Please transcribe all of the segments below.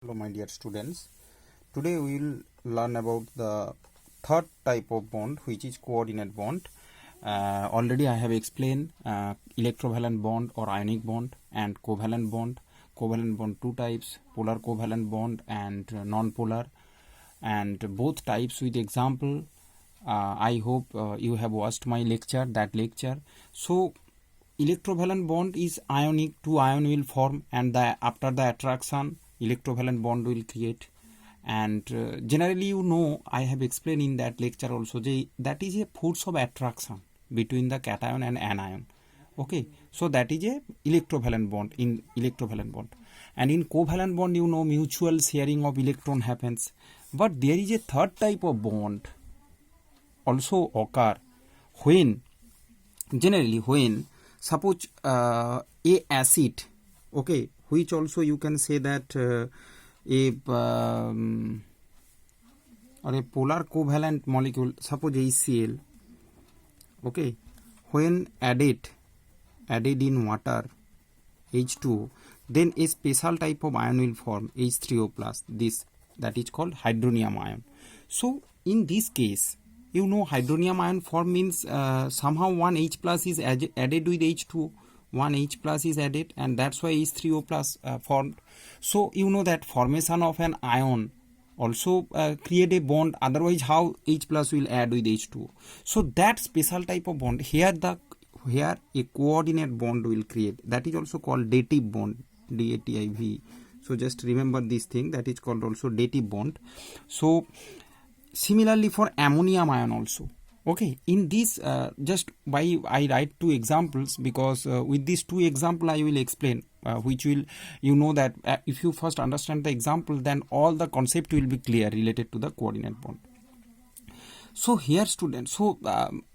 Hello my dear students, today we will learn about the third type of bond, which is coordinate bond. Already I have explained electrovalent bond or ionic bond and covalent bond. Covalent bond two types, polar covalent bond and non-polar, and both types with example. I hope you have watched my lecture, that lecture. So electrovalent bond is ionic, two ion will form, and after the attraction electrovalent bond will create. And generally, you know, I have explained in that lecture also that is a force of attraction between the cation and anion. Okay, so that is a electrovalent bond in electrovalent bond. And in covalent bond, you know, mutual sharing of electron happens. But there is a third type of bond also occur when suppose a acid, okay, which also you can say that or a polar covalent molecule, suppose HCl, okay, when added in water H2O, then a special type of ion will form, H3O plus, this that is called hydronium ion. So in this case, you know, hydronium ion form means somehow one H plus is added with H2O, one H plus is added, and that's why H3O plus formed. So you know that formation of an ion also create a bond, otherwise how H plus will add with H2O. So that special type of bond, here a coordinate bond will create, that is also called dative bond, DATIV. So just remember this thing, that is called also dative bond. So similarly for ammonium ion also, okay, in this just by I write two examples, because with these two example I will explain which will, you know, that if you first understand the example, then all the concept will be clear related to the coordinate bond. So here students, so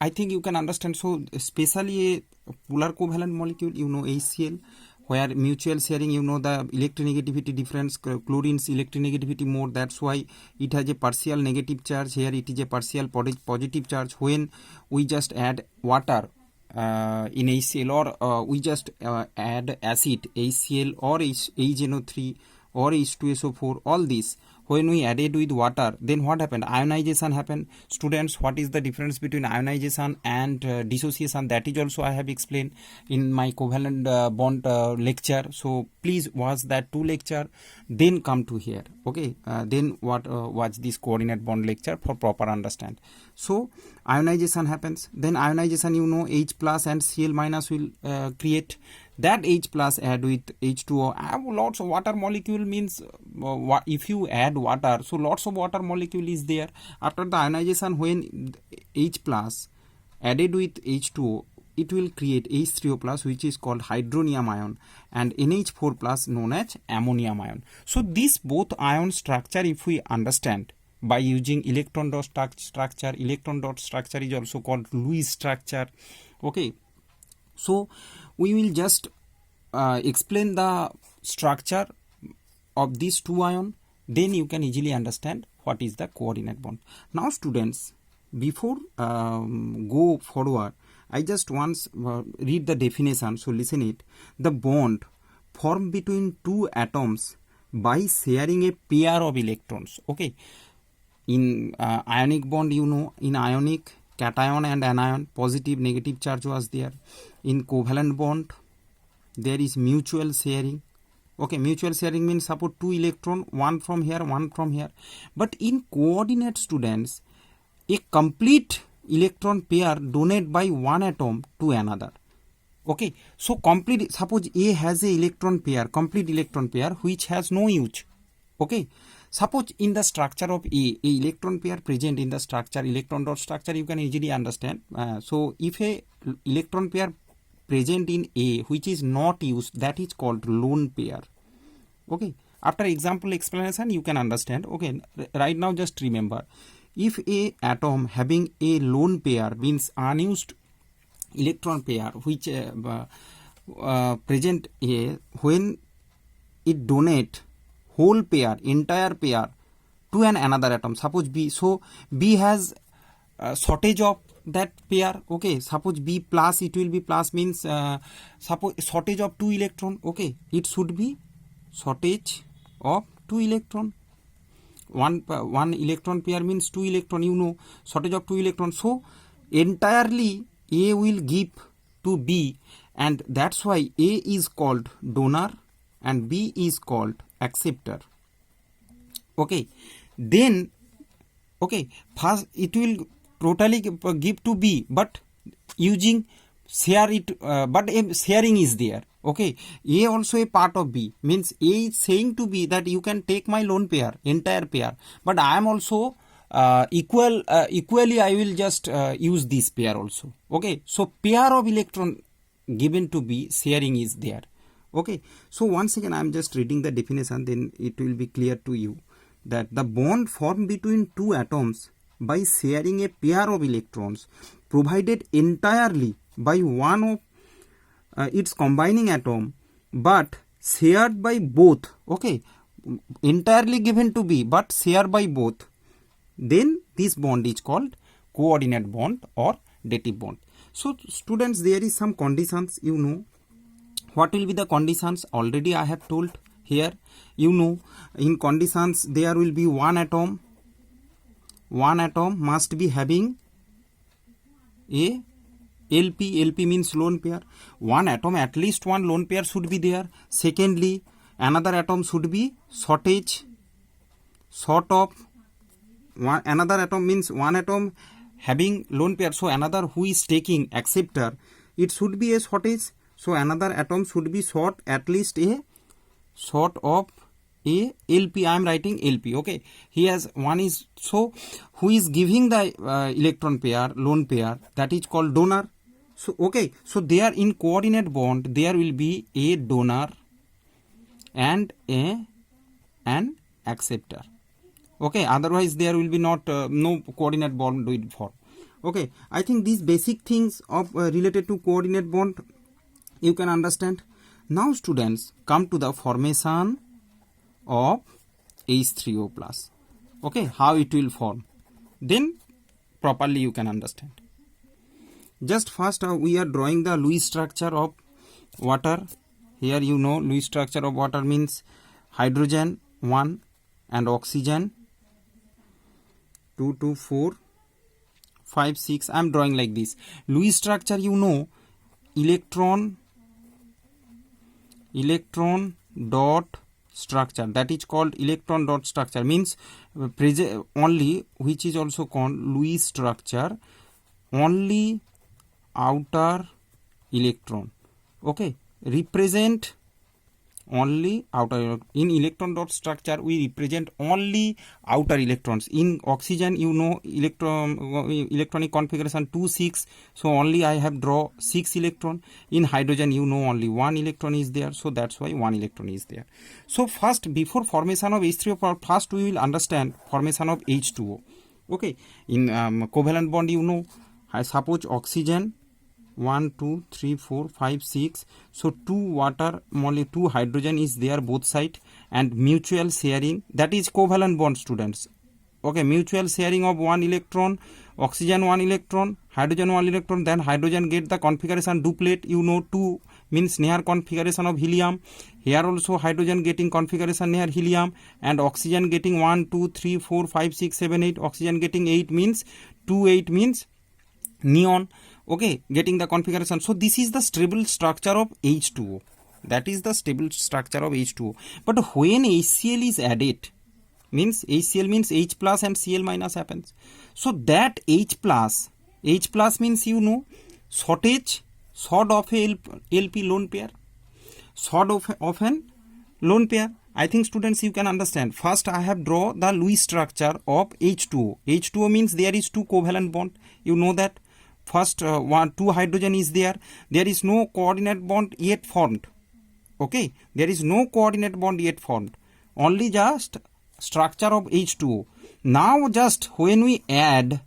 I think you can understand. So especially a polar covalent molecule, you know, HCl, where mutual sharing, you know, the electronegativity difference, chlorine's electronegativity more, that's why it has a partial negative charge. Here it is a partial positive charge. When we just add water in HCl, or we just add acid HCl or HNO3 or H2SO4, all these, when we added with water, then what happened? Ionization happened. Students, what is the difference between ionization and dissociation? That is also I have explained in my covalent bond lecture. So please watch that two lecture, then come to here. Okay, then watch this coordinate bond lecture for proper understand. So ionization happens. Then ionization, you know, H plus and Cl minus will create. That H plus add with H2O. I have lots of water molecule, means if you add water, so lots of water molecule is there. After the ionization, when H plus added with H2O, it will create H3O plus, which is called hydronium ion, and NH4 plus known as ammonium ion. So this both ion structure, if we understand by using electron dot structure, electron dot structure is also called Lewis structure. Okay, so we will just explain the structure of these two ion, then you can easily understand what is the coordinate bond. Now students, before go forward, I just once read the definition, so listen it. The bond formed between two atoms by sharing a pair of electrons. Okay, in ionic bond, you know, in ionic, cation and anion, positive negative charge was there. In covalent bond, there is mutual sharing. Okay, mutual sharing means suppose two electron, one from here, one from here. But in coordinate students, a complete electron pair donate by one atom to another. Okay, so complete, suppose A has a electron pair, complete electron pair, which has no use. Okay, suppose in the structure of a electron pair present in the structure, electron dot structure, you can easily understand. So if a electron pair present in A which is not used, that is called lone pair. Okay, after example explanation you can understand. Okay, right now just remember, if a atom having a lone pair, means unused electron pair which present A, when it donate whole pair, entire pair to another atom, suppose B, so B has shortage of that pair. Okay, suppose B plus, it will be plus, means suppose shortage of 2 electron. Okay, it should be shortage of 2 electron. One electron pair means 2 electron, you know, shortage of 2 electrons. So entirely A will give to B, and that's why A is called donor and B is called acceptor. Okay, then okay, first it will totally give to B, but using share it, but a sharing is there. Okay, A also a part of B, means A is saying to B that you can take my lone pair, entire pair, but I am also equally I will just use this pair also. Okay, so pair of electron given to B, sharing is there. Okay, so once again I am just reading the definition, then it will be clear to you that the bond formed between two atoms by sharing a pair of electrons provided entirely by one of its combining atom but shared by both. Okay, entirely given to B but shared by both, then this bond is called coordinate bond or dative bond. So students, there is some conditions, you know. What will be the conditions? Already I have told here, you know, in conditions there will be one atom must be having a LP means lone pair. One atom, at least one lone pair should be there. Secondly, another atom should be short of one, another atom means one atom having lone pair, so another who is taking acceptor, it should be a shortage, so another atom should be short, at least a short of a LP. I am writing LP. Okay, he has one is, so who is giving the electron pair, lone pair, that is called donor. So okay, so there in coordinate bond there will be a donor and an acceptor. Okay, otherwise there will be not no coordinate bond will form. Okay, I think these basic things of related to coordinate bond you can understand. Now students, come to the formation of H3O plus. Okay, how it will form, then properly you can understand. Just first we are drawing the Lewis structure of water. Here you know Lewis structure of water means hydrogen 1 and oxygen 2, 2, 4, 5, 6. I am drawing like this. Lewis structure, you know, electron dot structure, that is called electron dot structure, means only, which is also called Lewis structure, only outer electron. Okay, represent only outer. In electron dot structure we represent only outer electrons. In oxygen, you know, electronic configuration 2, 6, so only I have draw 6 electron. In hydrogen, you know, only 1 electron is there, so that's why 1 electron is there. So first, before formation of H3O, first we will understand formation of H2O. Okay, in covalent bond, you know, I suppose oxygen 1, 2, 3, 4, 5, 6. So 2 water molecule, 2 hydrogen is there both side, and mutual sharing, that is covalent bond, students. Okay, mutual sharing of 1 electron, oxygen 1 electron, hydrogen 1 electron, then hydrogen get the configuration duplet, you know, 2 means near configuration of helium. Here also hydrogen getting configuration near helium, and oxygen getting 1, 2, 3, 4, 5, 6, 7, 8, oxygen getting 8 means 2, 8 means neon. Okay, getting the configuration. So this is the stable structure of H2O. That is the stable structure of H2O. But when HCl is added, means HCl means H plus and Cl minus happens. So that H plus means, you know, short of a LP lone pair, short of an lone pair. I think students you can understand. First I have draw the Lewis structure of H2O. H2O means there is 2 covalent bond. You know that. First 2 hydrogen is there. There is no coordinate bond yet formed. Okay, there is no coordinate bond yet formed. Only just structure of H2O. Now just when we add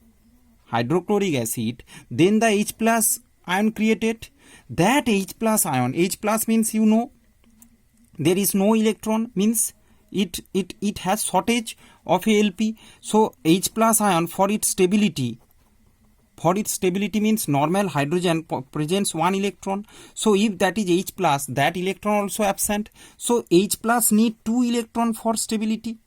hydrochloric acid, then the H plus ion created. That H plus ion, H plus means, you know, there is no electron, means it has shortage of a LP. So H plus ion, for its stability, For its stability means normal hydrogen presents one electron. So if that is H plus, that electron also absent. So H plus need 2 electron for stability.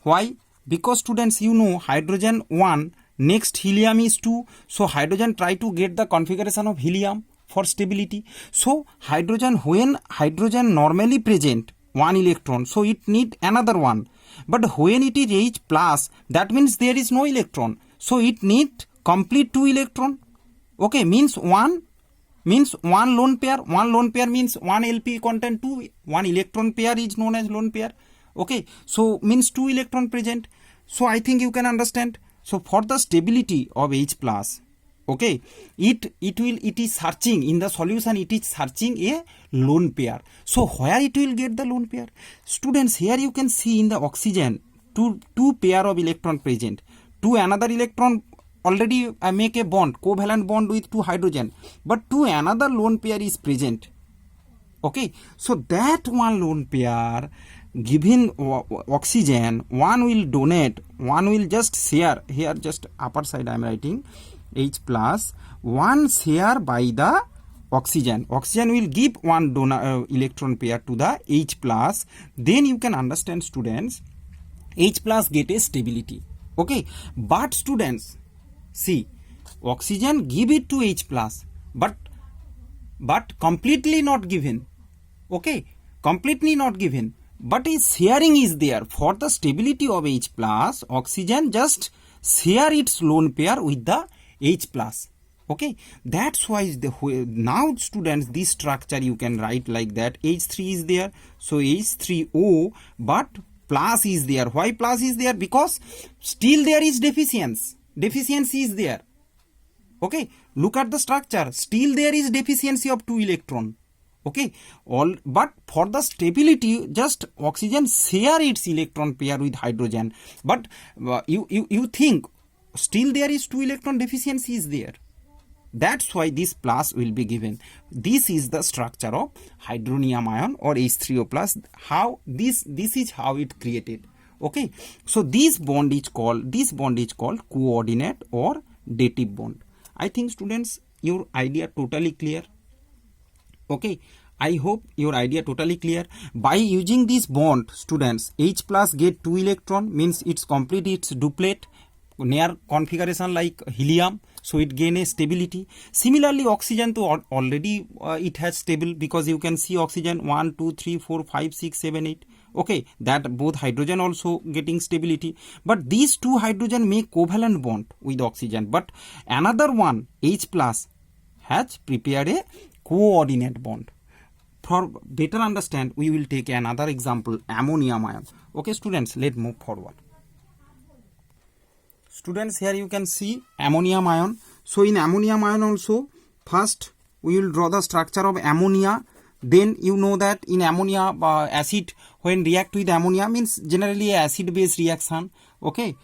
Why? Because students, you know, hydrogen 1, next helium is 2. So hydrogen try to get the configuration of helium for stability. So hydrogen, when hydrogen normally present 1 electron, so it need another one. But when it is H plus, that means there is no electron. So it need complete 2 electron. Okay, means 1 lone pair. 1 lone pair means 1 LP content 2. 1 electron pair is known as lone pair. Okay, so means 2 electron present. So I think you can understand. So for the stability of H plus, okay, it is searching in the solution, it is searching a lone pair. So where it will get the lone pair? Students, here you can see in the oxygen two pair of electron present. To another electron already make a bond, covalent bond with 2 hydrogen, but to another lone pair is present. Okay, so that one lone pair given oxygen, one will donate, one will just share, here just upper side I am writing H plus, one share by the oxygen. Oxygen will give one electron pair to the H plus. Then you can understand, students, H plus get a stability. Okay, but students, see, oxygen give it to H plus, but completely not given. Okay, completely not given, but its sharing is there. For the stability of H plus, oxygen just share its lone pair with the H plus. Okay, that's why now students, this structure you can write like that. H3 is there, so H3O, but plus is there. Why plus is there? Because still there is deficiency is there. Okay, look at the structure, still there is deficiency of 2 electron. Okay, but for the stability, just oxygen share its electron pair with hydrogen, but you think still there is 2 electron deficiency is there. That's why this plus will be given. This is the structure of hydronium ion or H3O plus. How this is how it created. Okay, so this bond is called coordinate or dative bond. I think, students, your idea totally clear. Okay, I hope your idea totally clear. By using this bond, students, H plus get 2 electron, means it's complete its duplet near configuration like helium, so it gain a stability. Similarly, oxygen to already it has stable, because you can see oxygen 1 2 3 4 5 6 7 8. Okay, that both hydrogen also getting stability, but these 2 hydrogen make covalent bond with oxygen, but another one H plus has prepared a coordinate bond. For better understand, we will take another example, ammonium ion. Okay, students, let's move forward. Students, here you can see ammonium ion. So in ammonium ion also, first we will draw the structure of ammonia. Then you know that in ammonia, acid when react with ammonia means generally acid base reaction. Okay,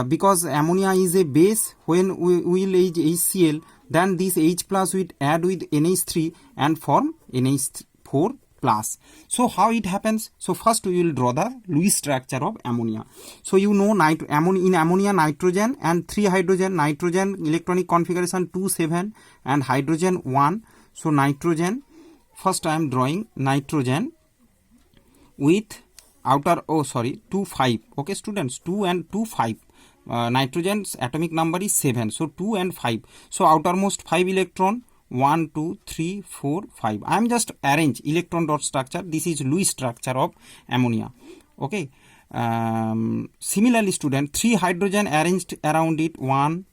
because ammonia is a base, when we will use HCl, then this H plus will add with NH3 and form NH4 plus. So how it happens? So first we will draw the Lewis structure of ammonia. So you know in ammonia nitrogen and 3 hydrogen, nitrogen electronic configuration 2 7 and hydrogen 1. So nitrogen, first I am drawing nitrogen with outer 2 5. Okay, students, 2 and 2 5. Nitrogen's atomic number is 7, so 2 and 5. So outermost 5 electron, 1 2 3 4 5. I am just arrange electron dot structure. This is Lewis structure of ammonia. Okay, similarly, student, 3 hydrogen arranged around it, 1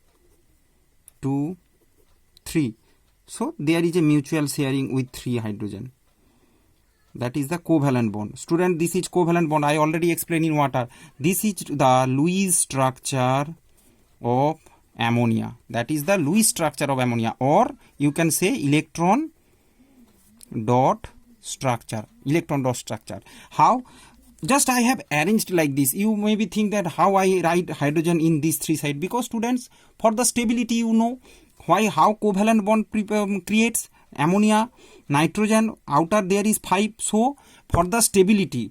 2 3. So there is a mutual sharing with 3 hydrogen. That is the covalent bond. Student, this is covalent bond. I already explained in water. This is the Lewis structure of ammonia. That is the Lewis structure of ammonia, or you can say electron dot structure. How? Just I have arranged like this. You maybe think that how I write hydrogen in these 3 sides, because students, for the stability, you know how covalent bond creates ammonia, nitrogen, outer there is 5. So for the stability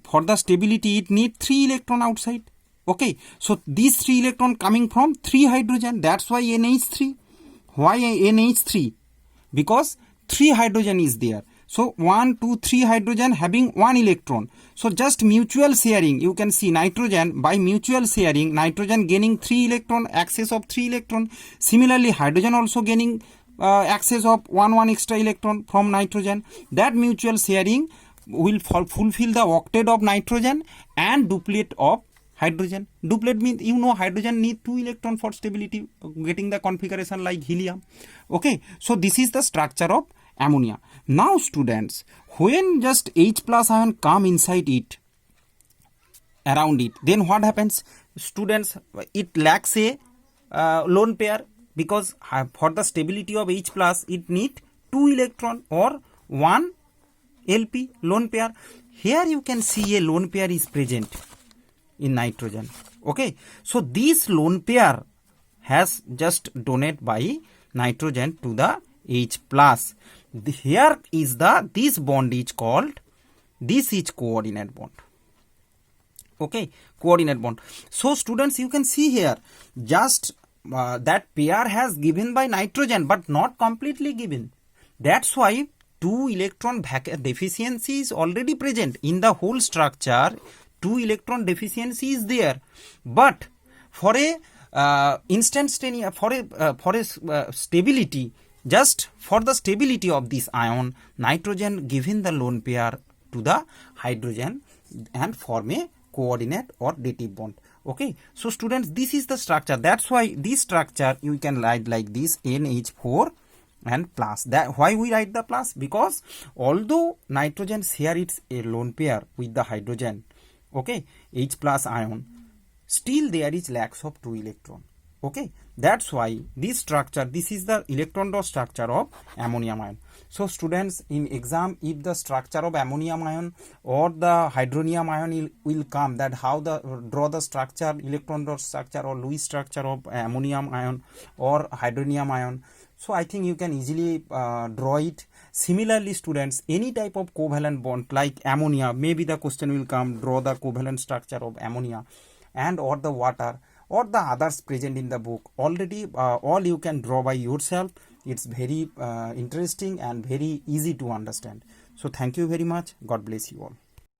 it need 3 electron outside. Okay, so these 3 electron coming from 3 hydrogen, that's why NH3. Why NH3? Because 3 hydrogen is there. So 1, 2, 3 hydrogen having 1 electron. So just mutual sharing, you can see nitrogen, by mutual sharing, nitrogen gaining 3 electron, access of 3 electron. Similarly, hydrogen also gaining access of 1 extra electron from nitrogen. That mutual sharing will fulfill the octet of nitrogen and duplet of hydrogen. Duplet means, you know, hydrogen need 2 electron for stability, getting the configuration like helium. Okay, so this is the structure of ammonia. Now students, when just H plus ion come inside it, around it, then what happens? Students, it lacks a lone pair, because for the stability of H plus it need 2 electron or 1 LP, lone pair. Here you can see a lone pair is present in nitrogen. Okay, so this lone pair has just donated by nitrogen to the H plus. Here is this bond is called, this is coordinate bond. Okay, coordinate bond. So students, you can see here just that pair has given by nitrogen but not completely given. That's why 2 electron deficiency is already present in the whole structure. 2 electron deficiency is there, but for a instantaneous, for a stability, just for the stability of this ion, nitrogen given the lone pair to the hydrogen and form a coordinate or dative bond. Okay, so students, this is the structure. That's why this structure you can write like this, NH4 and plus. That why we write the plus? Because although nitrogen share its a lone pair with the hydrogen, okay, H plus ion, still there is lacks of 2 electron. Okay, that's why this structure, this is the electron dot structure of ammonium ion. So students, in exam, if the structure of ammonium ion or the hydronium ion will come, that how the draw the structure, electron dot structure or Lewis structure of ammonium ion or hydronium ion. So I think you can easily draw it. Similarly students, any type of covalent bond like ammonia, maybe the question will come, draw the covalent structure of ammonia and or the water or the others present in the book. Already all you can draw by yourself. It's very interesting and very easy to understand. So thank you very much. God bless you all.